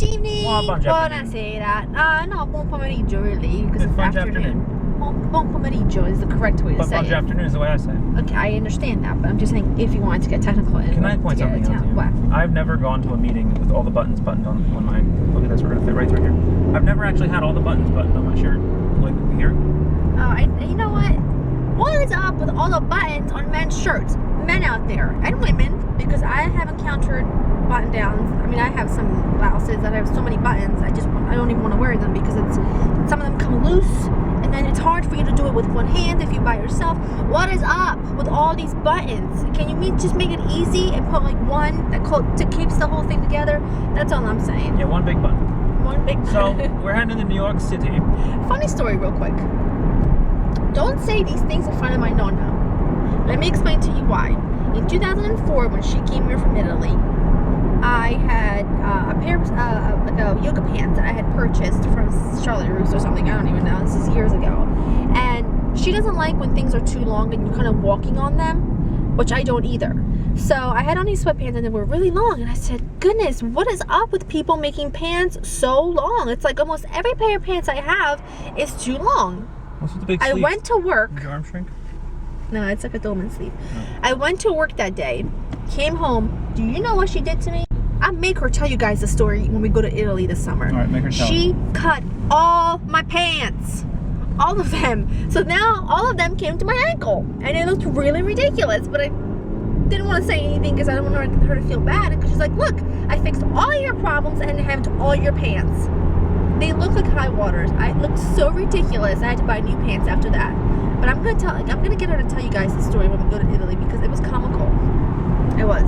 Good evening. Buonasera. No, buon pomeriggio really, because it's afternoon. Buon pomeriggio is the correct way to say it. Bunch afternoon is the way I say it. Okay, I understand that, but I'm just saying if you wanted to get technical. Can I point something out to you? What? I've never gone to a meeting with all the buttons buttoned on mine. Look at this, we're gonna fit right through here. I've never actually had all the buttons buttoned on my shirt. Like here. Oh, you know what? What is up with all the buttons on men's shirts? Men out there and women, because I have encountered button downs. I mean, I have some blouses that have so many buttons. I don't even want to wear them because some of them come loose, and then it's hard for you to do it with one hand if you're by yourself. What is up with all these buttons? Can you just make it easy and put like one that keeps the whole thing together? That's all I'm saying. Yeah, one big button. One big button. So we're heading to New York City. Funny story, real quick. Don't say these things in front of my nonna. Let me explain to you why. In 2004, when she came here from Italy, I had a pair of like a yoga pants that I had purchased from Charlotte Russe or something. I don't even know. This is years ago. And she doesn't like when things are too long and you're kind of walking on them, which I don't either. So I had on these sweatpants and they were really long. And I said, goodness, what is up with people making pants so long? It's like almost every pair of pants I have is too long. What's with the big I sleeve? went to work. Did your arm shrink? No, it's like a dolman sleeve. Oh. I went to work that day, came home. Do you know what she did to me? I'll make her tell you guys the story when we go to Italy this summer. All right, make her tell. She cut all my pants. All of them. So now all of them came to my ankle. And it looked really ridiculous. But I didn't want to say anything because I don't want her to feel bad. Because she's like, look, I fixed all your problems and have all your pants. They look like high waters. I looked so ridiculous. I had to buy new pants after that. But I'm gonna get her to tell you guys the story when we go to Italy because it was comical. It was.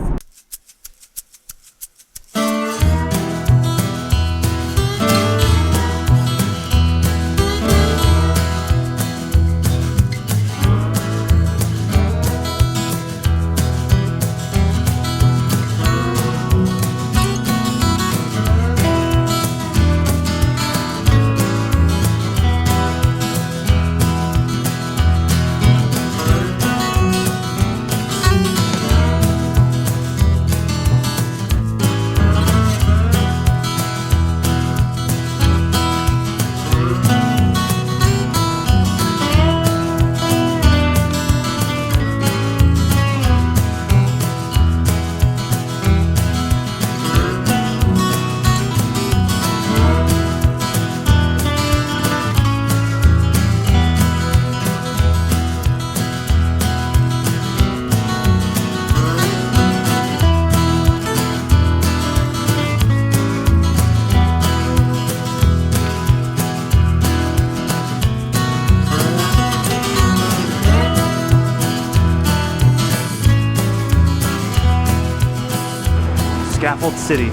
Scaffold City.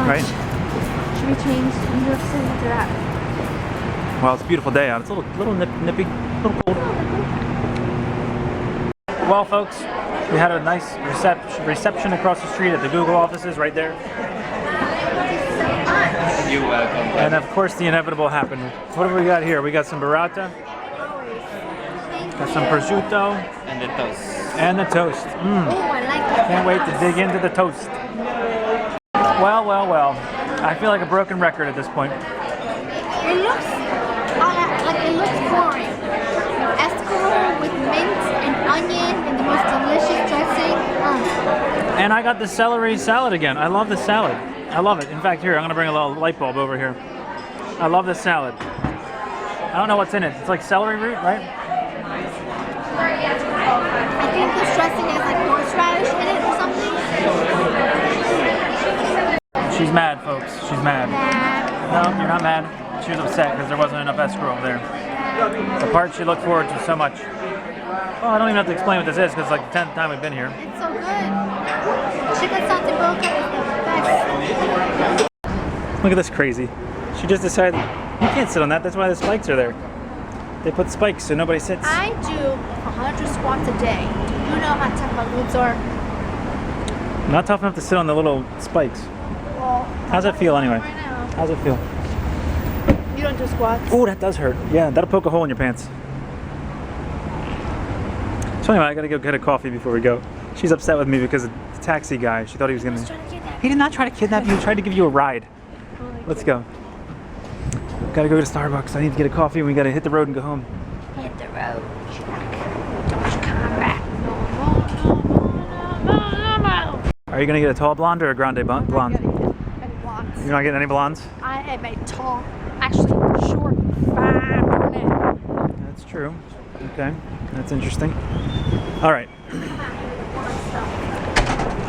Right? Should we change New York City to that? Well, it's a beautiful day out. It's a little nippy, a little cold. Well, folks, we had a nice reception across the street at the Google offices right there. You're welcome. And of course, the inevitable happened. What have we got here? We got some burrata, got some prosciutto, And the toast. and the toast. Oh, I like that. Can't wait to dig into the toast. Well, well, well. I feel like a broken record at this point. It looks boring. Escarole with mint and onion and the most delicious dressing. And I got the celery salad again. I love the salad. I love it. In fact, here, I'm going to bring a little light bulb over here. I love this salad. I don't know what's in it. It's like celery root, right? I think this dressing has like horseradish in it or something. She's mad, folks. She's mad. No, you're not mad. She was upset because there wasn't enough escarole there. The part she looked forward to so much. Well, I don't even have to explain what this is because it's like the 10th time we've been here. It's so good. Chicken satay boca is the best. Look at this crazy. She just decided, you can't sit on that. That's why the spikes are there. They put spikes so nobody sits. I do 100 squats a day. You know how tough my glutes are. Not tough enough to sit on the little spikes. Well, How's it feel anyway? right now. How's it feel? You don't do squats. Oh, that does hurt. Yeah, that'll poke a hole in your pants. So anyway, I gotta go get a coffee before we go. She's upset with me because the taxi guy, she thought he was gonna... I was trying to get that He did not try to kidnap you. He tried to give you a ride. Let's go. Gotta go to Starbucks. I need to get a coffee and we gotta hit the road and go home. Hit the road, Jack. Don't you come back. No. Are you gonna get a tall blonde or a grande blonde? I'm not getting any blondes. You're not getting any blondes? I am a tall, actually short, fine brunette. That's true. Okay, that's interesting. All right,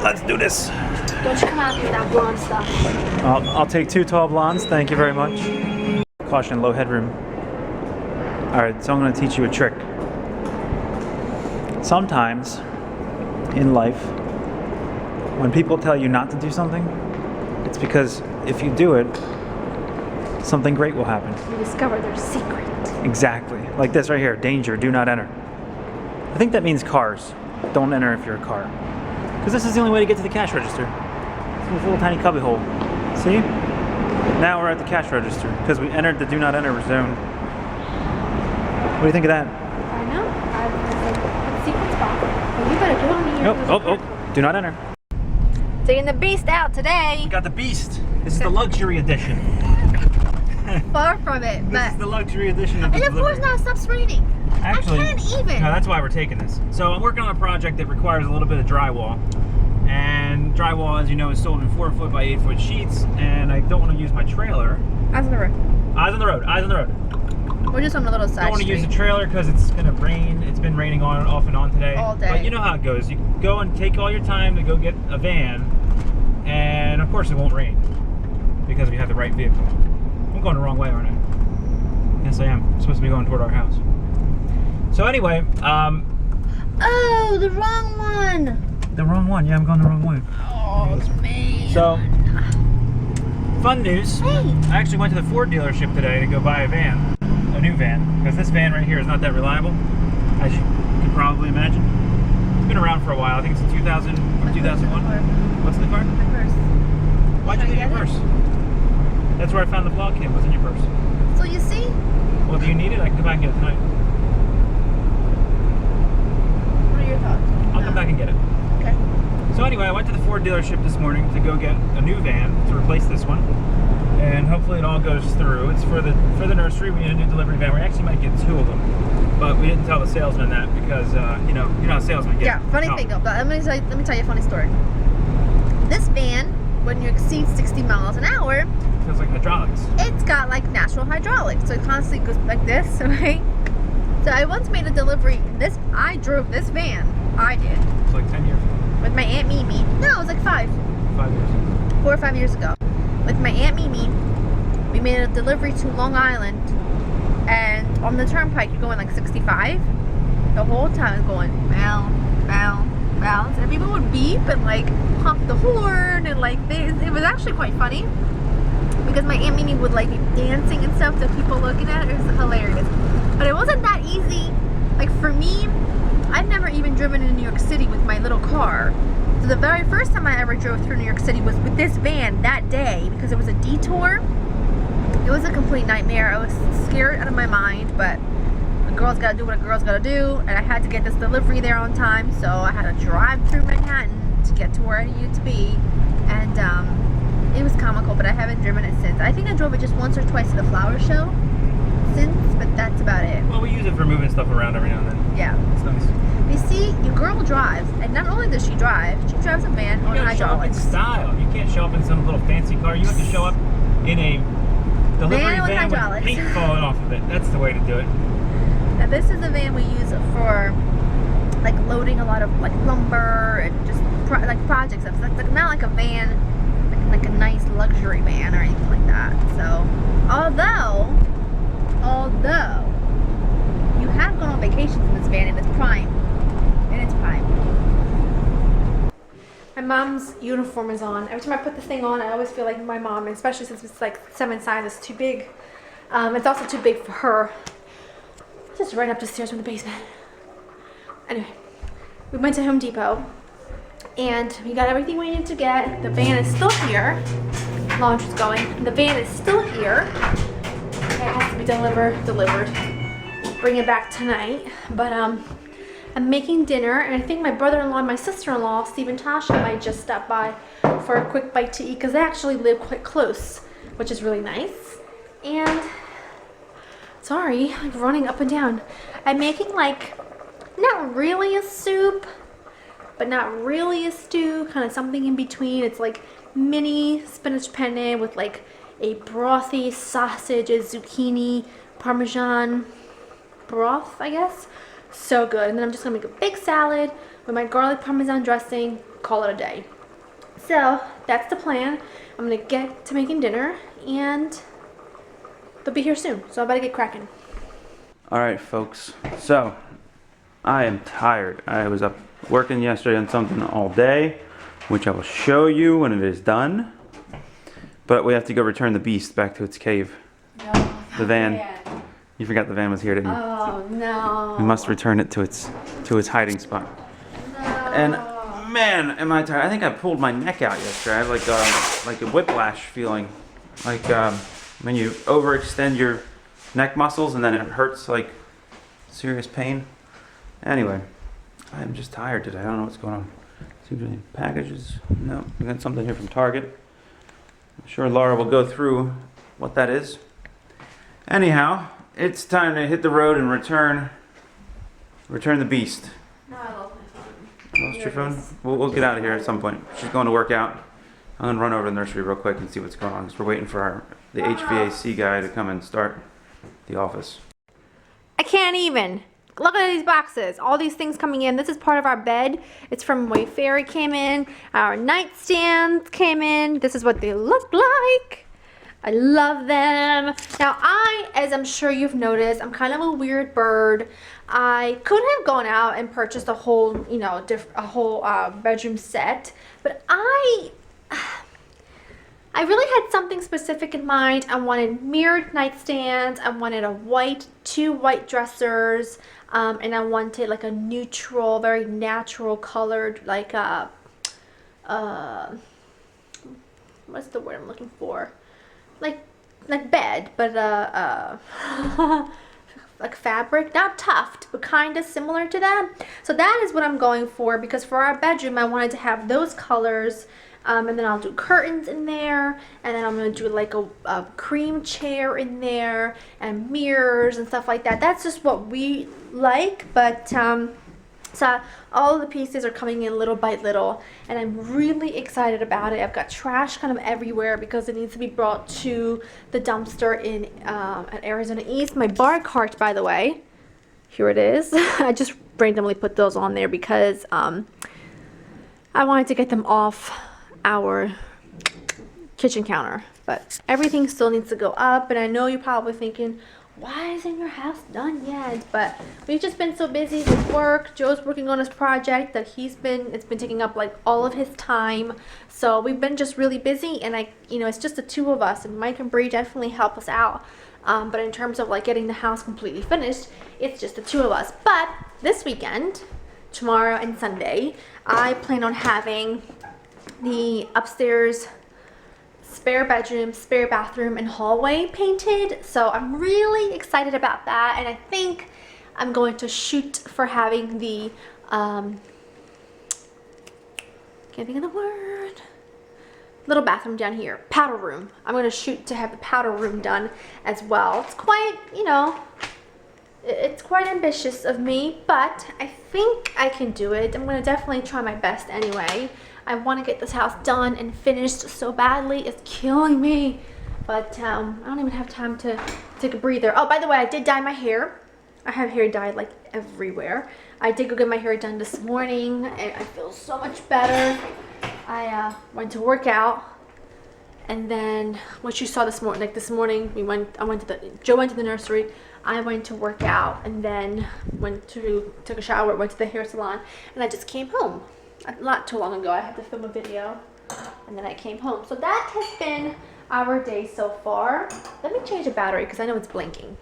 let's do this. Don't you come out here with that blonde stuff. I'll take 2 tall blondes. Thank you very much. Caution, low headroom. All right, so I'm gonna teach you a trick. Sometimes in life, when people tell you not to do something, it's because if you do it, something great will happen. You discover their secret. Exactly. Like this right here, danger, do not enter. I think that means cars. Don't enter if you're a car. Because this is the only way to get to the cash register. It's this little tiny cubby hole. See? Now we're at the cash register because we entered the do not enter zone. What do you think of that? I know. I was like, secret spot. Well, you better go on here. Oh, do not enter. Taking the beast out today. We got the Beast. This is the luxury edition. Far from it, This but. is the luxury edition of the And of course now it stops raining. Actually, I can't even. No, that's why we're taking this. So I'm working on a project that requires a little bit of drywall. And drywall, as you know, is sold in 4-foot by 8-foot sheets. And I don't want to use my trailer. Eyes on the road. Eyes on the road, eyes on the road. We're just on a little side Don't want to street. use the trailer because it's going to rain. It's been raining on off and on today. All day. But you know how it goes. You go and take all your time to go get a van. And of course it won't rain. Because we have the right vehicle. I'm going the wrong way, aren't I? Yes, I am. I'm supposed to be going toward our house. So anyway, Oh, the wrong one. the wrong one. Yeah, I'm going the wrong way. Oh, man. So, fun news. Hey. I actually went to the Ford dealership today to go buy a van, a new van, because this van right here is not that reliable, as you can probably imagine. It's been around for a while. I think it's a 2000 or 2001. What's in the car? My purse. Why'd you leave your purse? That's where I found the vlog cam. Was in your purse. So you see? Well, do you need it? I can come back and get it tonight. What are your thoughts? I'll come back and get it. Okay. So anyway, I went to the Ford dealership this morning to go get a new van to replace this one, and hopefully it all goes through. It's for the nursery. We need a new delivery van. We actually might get 2 of them, but we didn't tell the salesman that because you know how salesmen get. Yeah, funny thing though, but let me tell you a funny story. This van, when you exceed 60 miles an hour, It feels like hydraulics. it's got like natural hydraulics, so it constantly goes like this, right? So I once made a delivery. I drove this van. I did. It's like 10 years ago, With my Aunt Mimi. No, it was like 5 years ago. 4 or 5 years ago. With my Aunt Mimi, we made a delivery to Long Island, and on the turnpike you're going like 65. The whole time it's going bounce, bounce, bounce, and people would beep and like honk the horn and like it was actually quite funny because my Aunt Mimi would like be dancing and stuff to people looking at it. It was hilarious, but it wasn't that easy. Like for me, I've never even driven in New York City with my little car. So the very first time I ever drove through New York City was with this van that day because it was a detour. It was a complete nightmare. I was scared out of my mind, but a girl's gotta do what a girl's gotta do, and I had to get this delivery there on time, so I had to drive through Manhattan to get to where I needed to be, and it was comical, but I haven't driven it since. I think I drove it just once or twice to the flower show since, but that's about it. Well, we use it for moving stuff around every now and then. Yeah. It's nice. You see, your girl drives, and not only does she drive a van on You gotta show up in hydraulics. style. You can't show up in some little fancy car. You have to show up in a delivery Van with van with hydraulics. paint falling off of it. That's the way to do it. Now this is a van we use for like loading a lot of like lumber and just like project stuff. So it's like not like a van, like a nice luxury van or anything like that. So although you have gone on vacations in this van, and it's prime. My mom's uniform is on. Every time I put this thing on, I always feel like my mom, especially since it's like 7 sizes too big. It's also too big for her. Just right up the stairs from the basement. Anyway, we went to Home Depot and we got everything we needed to get. The van is still here. Launch is going. The van is still here. It has to be delivered. Bring it back tonight. But I'm making dinner, and I think my brother-in-law and my sister-in-law, Steve and Tasha, might just stop by for a quick bite to eat because they actually live quite close, which is really nice. And sorry, I'm running up and down. I'm making like not really a soup, but not really a stew, kind of something in between. It's like mini spinach penne with like a brothy sausages, zucchini, parmesan broth, I guess. So good. And then I'm just gonna make a big salad with my garlic parmesan dressing, call it a day. So that's the plan. I'm gonna get to making dinner and they'll be here soon. So I better get cracking. All right, folks. So I am tired. I was up working yesterday on something all day, which I will show you when it is done. But we have to go return the beast back to its cave. No, the van. You forgot the van was here, didn't you? Oh no. We must return it to its hiding spot. No. And man, am I tired? I think I pulled my neck out yesterday. I have like a whiplash feeling, like when you overextend your neck muscles and then it hurts, like serious pain. Anyway, I'm just tired today. I don't know what's going on. Seems any packages? No, we got something here from Target. I'm sure Laura will go through what that is. Anyhow, it's time to hit the road and return the beast. No, I lost my phone. Lost your phone? We'll get out of here at some point. She's going to work out. I'm going to run over to the nursery real quick and see what's going on because we're waiting for the HVAC guy to come and start the office. I can't even. Look at these boxes. All these things coming in. This is part of our bed. It's from Wayfair. It came in. Our nightstands came in. This is what they look like. I love them. Now as I'm sure you've noticed, I'm kind of a weird bird. I could have gone out and purchased a whole, you know, a whole bedroom set, but I really had something specific in mind. I wanted mirrored nightstands. I wanted two white dressers, and I wanted like a neutral, very natural colored, like what's the word I'm looking for? Like bed, but like fabric, not tuft, but kind of similar to that. So that is what I'm going for, because for our bedroom I wanted to have those colors, and then I'll do curtains in there, and then I'm gonna do like a cream chair in there and mirrors and stuff like that. That's just what we like, but so all the pieces are coming in little by little, and I'm really excited about it. I've got trash kind of everywhere because it needs to be brought to the dumpster in at Arizona East. My bar cart, by the way, here it is. I just randomly put those on there because I wanted to get them off our kitchen counter, but everything still needs to go up. And I know you're probably thinking, why isn't your house done yet? But we've just been so busy with work. Joe's working on his project that it's been taking up like all of his time. So we've been just really busy, and it's just the two of us, and Mike and Bree definitely help us out. But in terms of like getting the house completely finished, it's just the two of us. But this weekend, tomorrow and Sunday, I plan on having the upstairs spare bedroom, spare bathroom, and hallway painted. So I'm really excited about that, and I think I'm going to shoot for having the can't think of the word, little bathroom down here, powder room. I'm going to shoot to have the powder room done as well. It's quite, it's quite ambitious of me, but I think I can do it. I'm going to definitely try my best anyway. I want to get this house done and finished so badly. It's killing me. But I don't even have time to take a breather. Oh, by the way, I did dye my hair. I have hair dyed like everywhere. I did go get my hair done this morning, and I feel so much better. I went to work out, and then what you saw this morning, Joe went to the nursery. I went to work out, and then took a shower, went to the hair salon, and I just came home. Not too long ago. I had to film a video, and then I came home. So that has been our day so far. Let me change the battery because I know it's blinking.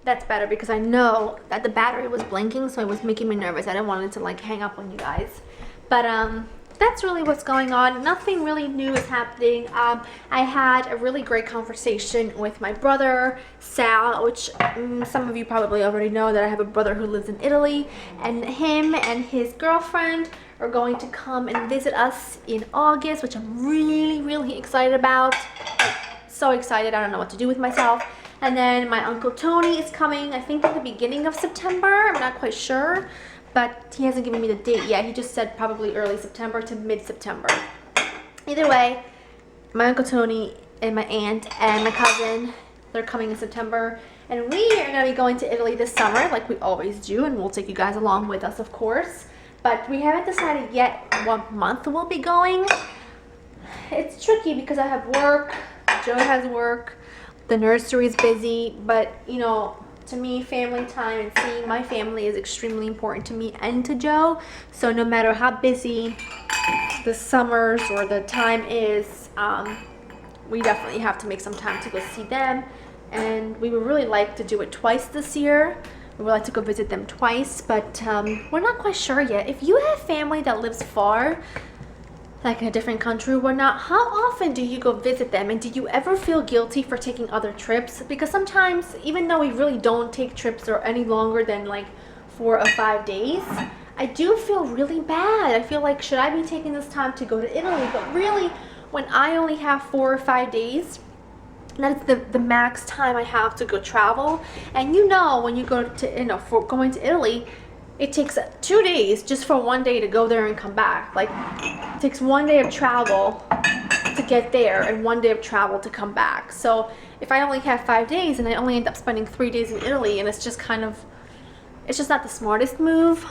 That's better because I know that the battery was blinking, so it was making me nervous. I didn't want it to like hang up on you guys. But that's really what's going on. Nothing really new is happening. I had a really great conversation with my brother, Sal, which some of you probably already know that I have a brother who lives in Italy, and him and his girlfriend are going to come and visit us in August, which I'm really, really excited about. So excited, I don't know what to do with myself. And then my Uncle Tony is coming, I think at the beginning of September, I'm not quite sure, but he hasn't given me the date yet. He just said probably early September to mid-September. Either way, my Uncle Tony and my aunt and my cousin, they're coming in September, and we are going to be going to Italy this summer like we always do, and we'll take you guys along with us, of course. But we haven't decided yet what month we'll be going. It's tricky because I have work, Joe has work, the nursery is busy, but you know, to me, family time and seeing my family is extremely important to me and to Joe. So no matter how busy the summers or the time is, we definitely have to make some time to go see them. And we would really like to do it twice this year. We would like to go visit them twice, but we're not quite sure yet. If you have family that lives far, like in a different country or whatnot, how often do you go visit them, and do you ever feel guilty for taking other trips? Because sometimes, even though we really don't take trips or any longer than like 4 or 5 days, I do feel really bad. I feel like, should I be taking this time to go to Italy? But really, when I only have 4 or 5 days, that's the max time I have to go travel. And you know, when you go to, for going to Italy, it takes 2 days just for 1 day to go there and come back. Like, it takes 1 day of travel to get there and 1 day of travel to come back. So if I only have 5 days and I only end up spending 3 days in Italy, and it's just kind of, it's just not the smartest move.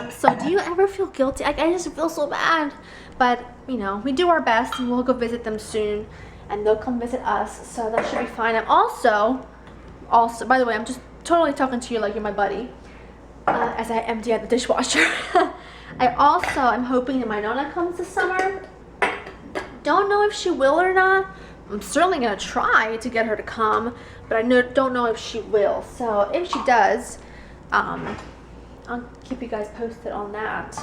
So do you ever feel guilty? I just feel so bad. But, you know, we do our best, and we'll go visit them soon, and they'll come visit us, so that should be fine. I'm also, by the way, I'm just totally talking to you like you're my buddy. As I empty out the dishwasher. I'm hoping that my Nonna comes this summer. Don't know if she will or not. I'm certainly gonna try to get her to come, but I don't know if she will. So if she does, I'll keep you guys posted on that.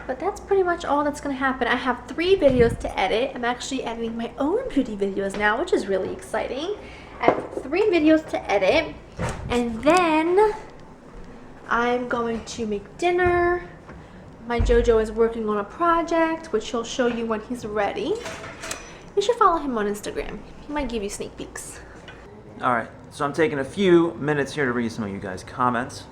But that's pretty much all that's gonna happen. I have 3 videos to edit. I'm actually editing my own beauty videos now, which is really exciting. I have 3 videos to edit, and then I'm going to make dinner. My Jojo is working on a project, which he'll show you when he's ready. You should follow him on Instagram. He might give you sneak peeks. All right, so I'm taking a few minutes here to read some of you guys' comments.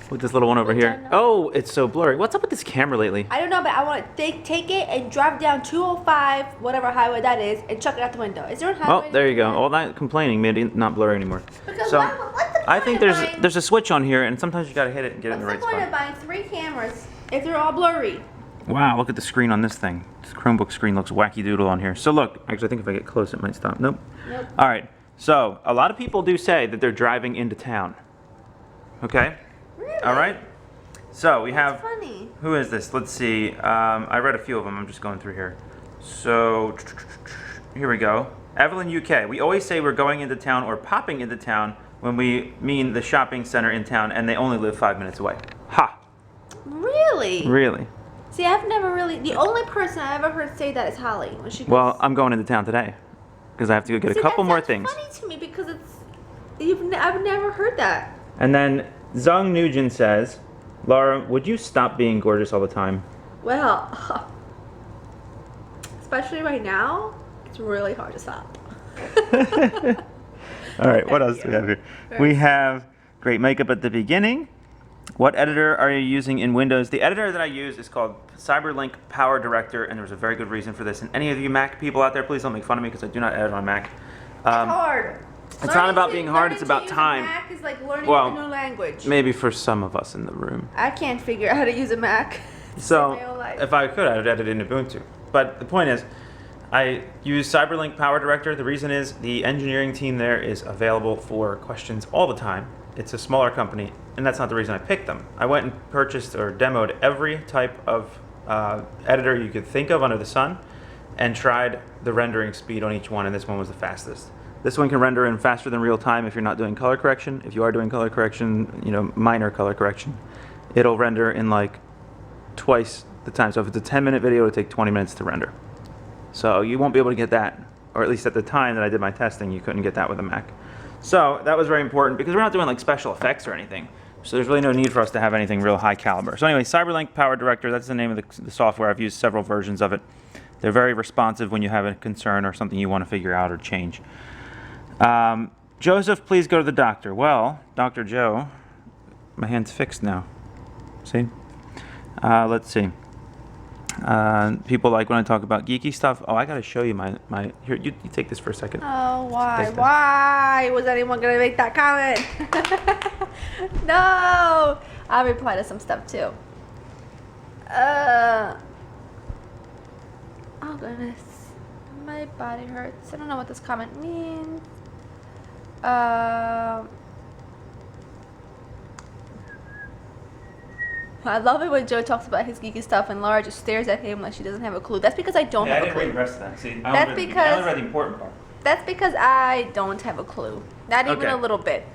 With this little one over here. Oh, it's so blurry. What's up with this camera lately? I don't know, but I want to take it and drive down 205, whatever highway that is, and chuck it out the window. Is there a highway? Oh, there you go. All that complaining made it not blurry anymore. Because so what's the point I think of there's a switch on here, and sometimes you gotta hit it and get it in the right spot. What's the point of buying 3 cameras if they're all blurry? Wow, look at the screen on this thing. This Chromebook screen looks wacky doodle on here. So look, actually I think if I get close it might stop. Nope. All right, so a lot of people do say that they're driving into town. Okay? Really? All right. So we have, funny. Who is this? Let's see. I read a few of them. I'm just going through here. So here we go. Evelyn UK. We always say we're going into town or popping into town when we mean the shopping center in town, and they only live 5 minutes away. Ha. Really? Really? See, I've never really. The only person I ever heard say that is Holly when she. Well, I'm going into town today because I have to go get a couple more things. That's funny to me because I've never heard that. And then Zung Nugent says, Laura, would you stop being gorgeous all the time? Well, especially right now, it's really hard to stop. All right, what else do we have here? We have great makeup at the beginning. What editor are you using in Windows? The editor that I use is called Cyberlink Power Director, and there's a very good reason for this. And any of you Mac people out there, please don't make fun of me because I do not edit on Mac. It's hard. It's not about being hard, it's about time. Mac is like learning a new language. Maybe for some of us in the room. I can't figure out how to use a Mac. So, if I could, I would edit in Ubuntu. But the point is, I use Cyberlink Power Director. The reason is the engineering team there is available for questions all the time. It's a smaller company, and that's not the reason I picked them. I went and purchased or demoed every type of editor you could think of under the sun and tried the rendering speed on each one, and this one was the fastest. This one can render in faster than real time if you're not doing color correction. If you are doing color correction, minor color correction, it'll render in like twice the time. So if it's a 10-minute video, it'll take 20 minutes to render. So you won't be able to get that, or at least at the time that I did my testing, you couldn't get that with a Mac. So that was very important because we're not doing like special effects or anything. So there's really no need for us to have anything real high caliber. So anyway, CyberLink Power Director, that's the name of the software. I've used several versions of it. They're very responsive when you have a concern or something you want to figure out or change. Joseph, please go to the doctor. Well, Dr. Joe, my hand's fixed now. See? Let's see. People like when I talk about geeky stuff. Oh, I gotta show you my here, you take this for a second. Oh, why? Why was anyone gonna make that comment? No! I'll reply to some stuff too. Oh goodness. My body hurts. I don't know what this comment means. I love it when Joe talks about his geeky stuff and Laura just stares at him like she doesn't have a clue. That's because I don't have a clue. I didn't read the rest of that. See, I only read the important part. That's because I don't have a clue. Not even a little bit.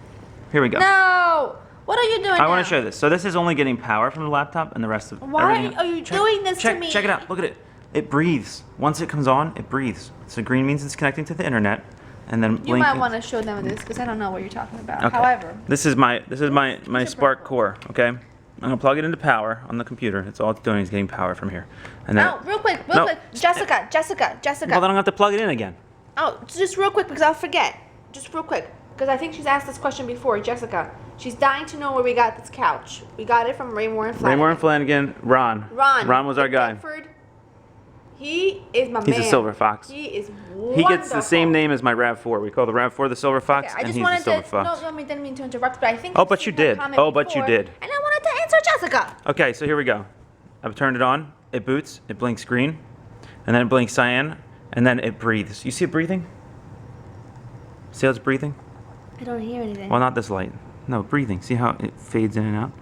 Here we go. No! What are you doing I want to show this. So this is only getting power from the laptop, and the rest of Why are you doing this to me? Check it out. Look at it. It breathes. Once it comes on, it breathes. So green means it's connecting to the internet, and then you might want to show them this because I don't know what you're talking about. Okay. However, this is my Spark Core. Okay, I'm gonna plug it into power on the computer. That's all it's doing is getting power from here. And then, real quick, Jessica. Well, then I'm gonna have to plug it in again. Oh, just real quick because I'll forget. Just real quick because I think she's asked this question before, Jessica. She's dying to know where we got this couch. We got it from Raymore and Flanagan. Raymore and Flanagan. Ron was our guy. Bedford. He is my man. He's a silver fox. He is wonderful. He gets the same name as my RAV4. We call the RAV4 the silver fox, Okay, and he's the silver fox. No, I didn't mean to interrupt, but I think. Oh, but you did. Oh, but you did. And I wanted to answer Jessica. Okay, so here we go. I've turned it on. It boots. It blinks green, and then it blinks cyan, and then it breathes. You see it breathing? See how it's breathing? I don't hear anything. Well, not this light. No, breathing. See how it fades in and out?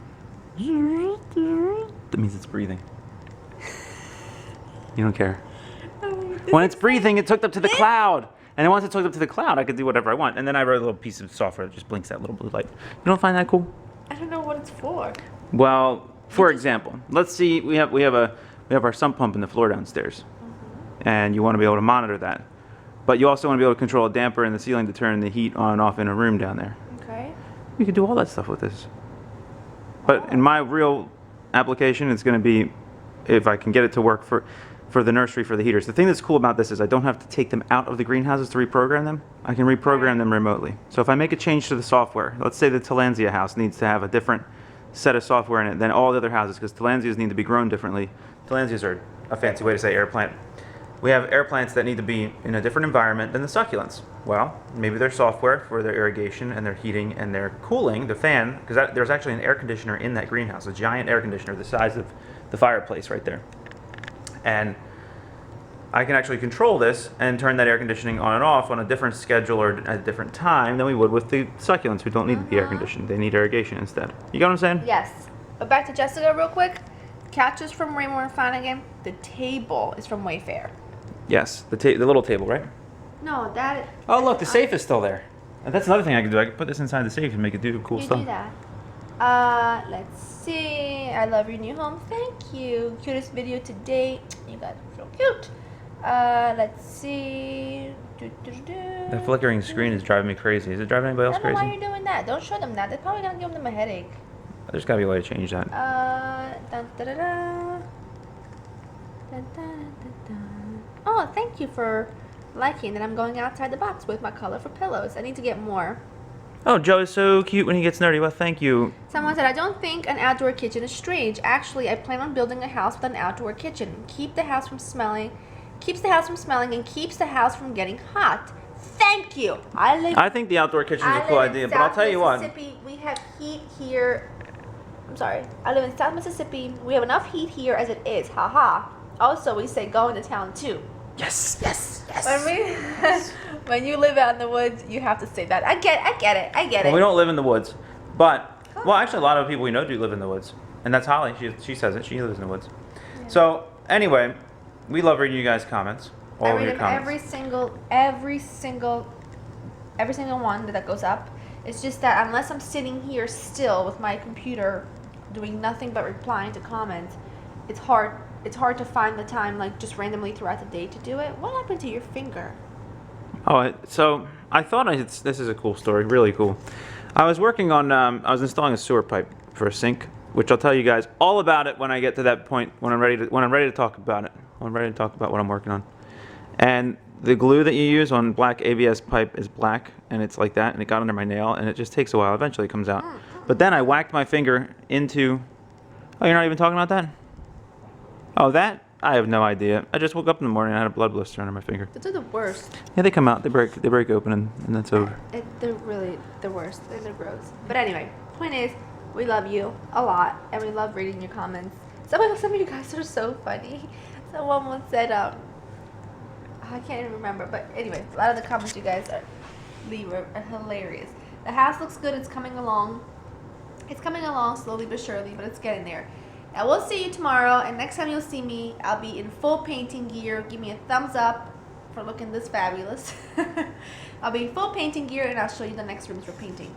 That means it's breathing. You don't care. When it's breathing, it's hooked up to the cloud. And then once it's hooked up to the cloud, I can do whatever I want. And then I wrote a little piece of software that just blinks that little blue light. You don't find that cool? I don't know what it's for. Well, for example, let's see. We have our sump pump in the floor downstairs, and you want to be able to monitor that. But you also want to be able to control a damper in the ceiling to turn the heat on and off in a room down there. Okay. You could do all that stuff with this. But in my real application, it's going to be if I can get it to work for the nursery for the heaters. The thing that's cool about this is I don't have to take them out of the greenhouses to reprogram them. I can reprogram them remotely. So if I make a change to the software, let's say the Tillandsia house needs to have a different set of software in it than all the other houses because Tillandsias need to be grown differently. Tillandsias are a fancy way to say air plant. We have air plants that need to be in a different environment than the succulents. Well, maybe their software for their irrigation and their heating and their cooling, the fan, because there's actually an air conditioner in that greenhouse, a giant air conditioner the size of the fireplace right there. And I can actually control this and turn that air conditioning on and off on a different schedule or at a different time than we would with the succulents who don't need to be air conditioned. They need irrigation instead. You get what I'm saying? Yes. But back to Jessica real quick. Couch is from Raymore and Flanagan. The table is from Wayfair. Yes, the little table, right? No, that. Oh, look, the safe is still there. And that's another thing I can do. I can put this inside the safe and make it do cool stuff. You do that. Let's see. I love your new home. Thank you. Cutest video to date. You guys are so cute. Let's see. That flickering screen is driving me crazy. Is it driving anybody else I don't know crazy? why you're doing that. Don't show them that. They're probably gonna give them a headache. There's gotta be a way to change that. Dun, da, da, da. Dun, dun, dun, dun. Oh, thank you for liking that I'm going outside the box with my colorful pillows. I need to get more. Oh, Joe is so cute when he gets nerdy. Well, thank you. Someone said, I don't think an outdoor kitchen is strange. Actually, I plan on building a house with an outdoor kitchen. Keeps the house from smelling, and keeps the house from getting hot. Thank you. I think the outdoor kitchen is a cool idea, but I'll tell you what. We have heat here. I'm sorry. I live in South Mississippi. We have enough heat here as it is. Haha. Also, we say go into town too. Yes. When you live out in the woods, you have to say that. I get it. Well, we don't live in the woods, but well, actually, a lot of people we know do live in the woods, and that's Holly. She says it. She lives in the woods. Yeah. So anyway, we love reading you guys' comments. All of your comments. Every single one that goes up. It's just that unless I'm sitting here still with my computer doing nothing but replying to comments, it's hard it's hard to find the time, like, just randomly throughout the day to do it. What happened to your finger? Oh, so I thought this is a cool story, really cool. I was working on, I was installing a sewer pipe for a sink, which I'll tell you guys all about it when I get to that point, when I'm ready to talk about it. When I'm ready to talk about what I'm working on. And the glue that you use on black ABS pipe is black, and it's like that, and it got under my nail, and it just takes a while. Eventually it comes out. But then I whacked my finger into, oh, you're not even talking about that? Oh, that? I have no idea. I just woke up in the morning and I had a blood blister under my finger. Those are the worst. Yeah, they come out, they break open, and that's over. They're really the worst, and they're gross. But anyway, point is, we love you a lot, and we love reading your comments. Some of you guys are so funny. Someone once said, I can't even remember, but anyway, a lot of the comments you guys leave are hilarious. The house looks good. It's coming along. It's coming along slowly but surely, but it's getting there. Now we'll see you tomorrow, and next time you'll see me, I'll be in full painting gear. Give me a thumbs up for looking this fabulous. I'll be in full painting gear, and I'll show you the next rooms we're painting.